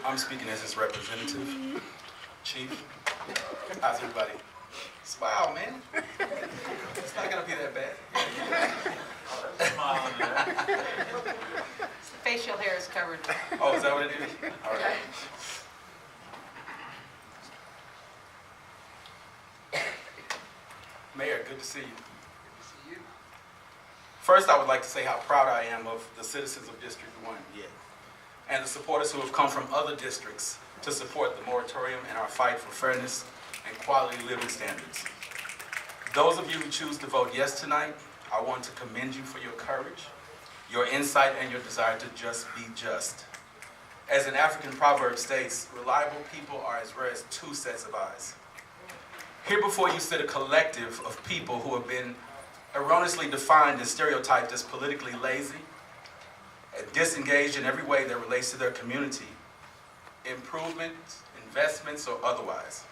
I'm speaking as his representative. Chief, how's everybody? Smile, man. It's not gonna be that bad. Facial hair is covered. Oh, is that what it is? All right. Mayor, good to see you. First, I would like to say how proud I am of the citizens of District 1 and the supporters who have come from other districts to support the moratorium and our fight for fairness and quality living standards. Those of you who choose to vote yes tonight, I want to commend you for your courage, your insight, and your desire to just be just. As an African proverb states, reliable people are as rare as two sets of eyes. Here before you sit a collective of people who have been erroneously defined and stereotyped as politically lazy and disengaged in every way that relates to their community, improvements, investments, or otherwise.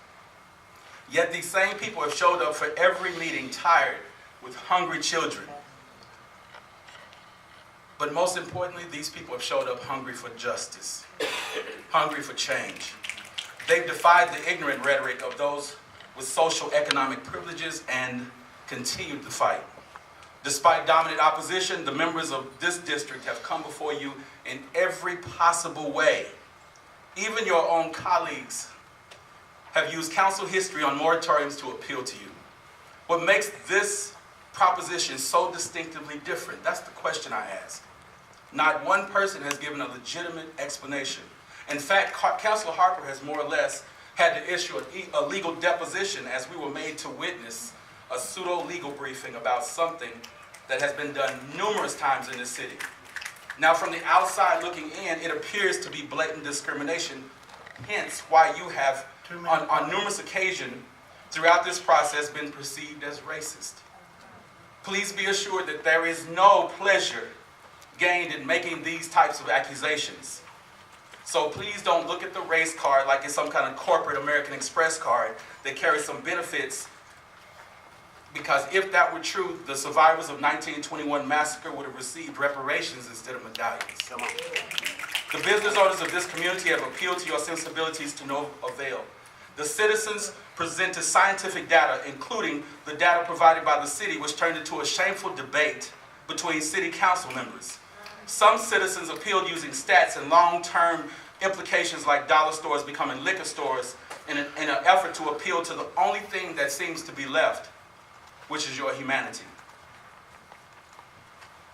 Yet these same people have showed up for every meeting tired, with hungry children. But most importantly, these people have showed up hungry for justice, hungry for change. They've defied the ignorant rhetoric of those with social economic privileges and continued the fight. Despite dominant opposition, the members of this district have come before you in every possible way. Even your own colleagues have used council history on moratoriums to appeal to you. What makes this proposition so distinctively different? That's the question I ask. Not one person has given a legitimate explanation. In fact, Councilor Harper has more or less had to issue a legal deposition as we were made to witness a pseudo-legal briefing about something that has been done numerous times in this city. Now, from the outside looking in, it appears to be blatant discrimination, hence why you have, on numerous occasions throughout this process, been perceived as racist. Please be assured that there is no pleasure gained in making these types of accusations. So please don't look at the race card like it's some kind of corporate American Express card that carries some benefits, because if that were true, the survivors of 1921 massacre would have received reparations instead of medallions. Come on. The business owners of this community have appealed to your sensibilities to no avail. The citizens presented scientific data, including the data provided by the city, which turned into a shameful debate between city council members. Some citizens appealed using stats and long-term implications like dollar stores becoming liquor stores in an effort to appeal to the only thing that seems to be left, which is your humanity.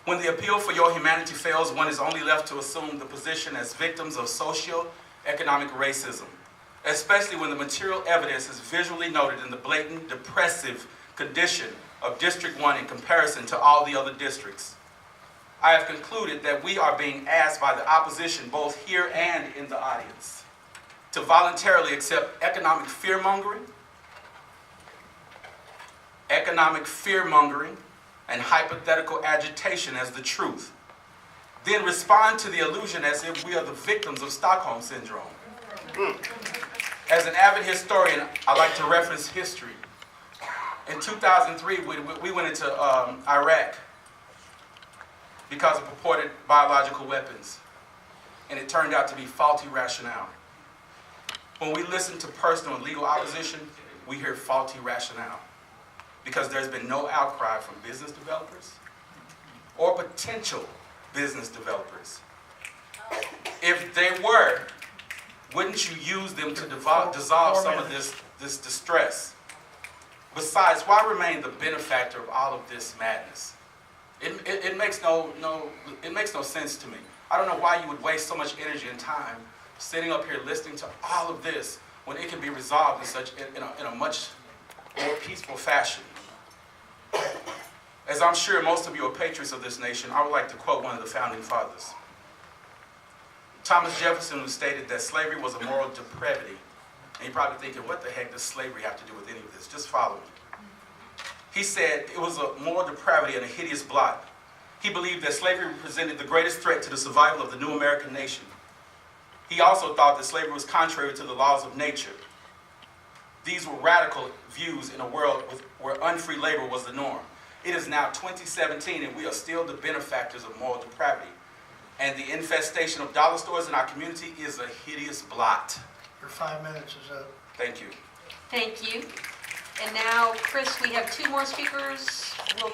When the appeal for your humanity fails, one is only left to assume the position as victims of socio-economic racism, especially when the material evidence is visually noted in the blatant, depressive condition of District 1 in comparison to all the other districts. I have concluded that we are being asked by the opposition, both here and in the audience, to voluntarily accept economic fear-mongering and hypothetical agitation as the truth, then respond to the illusion as if we are the victims of Stockholm Syndrome. As an avid historian, I like to reference history. In 2003, we went into Iraq because of purported biological weapons, and it turned out to be faulty rationale. When we listen to personal and legal opposition, we hear faulty rationale, because there's been no outcry from business developers or potential business developers. If they were, wouldn't you use them to dissolve some of this distress? Besides, why remain the benefactor of all of this madness? It makes no sense to me. I don't know why you would waste so much energy and time sitting up here listening to all of this when it can be resolved in a much more peaceful fashion. As I'm sure most of you are patriots of this nation, I would like to quote one of the founding fathers. Thomas Jefferson, who stated that slavery was a moral depravity. And you're probably thinking, what the heck does slavery have to do with any of this? Just follow me. He said it was a moral depravity and a hideous blot. He believed that slavery represented the greatest threat to the survival of the new American nation. He also thought that slavery was contrary to the laws of nature. These were radical views in a world where unfree labor was the norm. It is now 2017 and we are still the benefactors of moral depravity. and the infestation of dollar stores in our community is a hideous blot. Your 5 minutes is up. Thank you. Thank you. And now, Chris, we have two more speakers. We'll